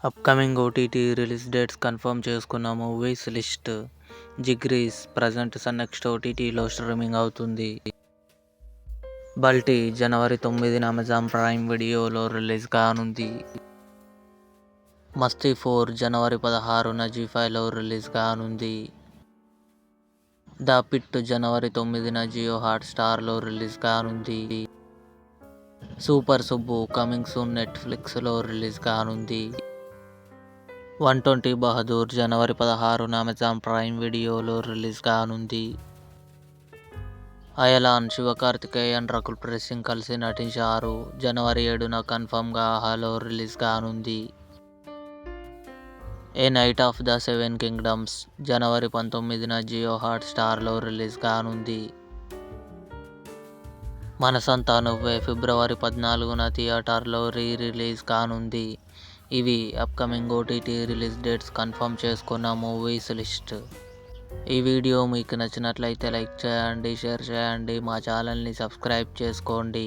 Upcoming OTT release dates confirm చేసుకున్న movies list. Jigris present next ఓటీటీలో streaming అవుతుంది. బల్టీ జనవరి 9న అమెజాన్ ప్రైమ్ వీడియోలో రిలీజ్ కానుంది. మస్తీ 4 జనవరి 16న జీ5లో రిలీజ్ కానుంది. ద పిట్ జనవరి 9న జియో హాట్స్టార్లో రిలీజ్ కానుంది. సూపర్ సుబ్బు కమింగ్ సూన్ నెట్ఫ్లిక్స్లో రిలీజ్ కానుంది. 120 బహదూర్ జనవరి 16న అమెజాన్ ప్రైమ్ వీడియోలో రిలీజ్ కానుంది. అయలాన్ శివకార్తికేయన్ రకుల్ ప్రీత్ సింగ్ కలిసి నటించారు. జనవరి 7న కన్ఫర్మ్గా ఆహాలో రిలీజ్ కానుంది. A knight of the seven kingdoms జనవరి 19న జియో హాట్స్టార్లో రిలీజ్ కానుంది. మనసంతా నువ్వే ఫిబ్రవరి 14న థియేటర్లో రిలీజ్ కానుంది. ఇవి upcoming OTT release dates confirm చేసుకున్న మూవీస్ లిస్ట్. ఈ వీడియో మీకు నచ్చినట్లయితే లైక్ చేయండి, షేర్ చేయండి, మా ఛానల్ని సబ్స్క్రైబ్ చేసుకోండి.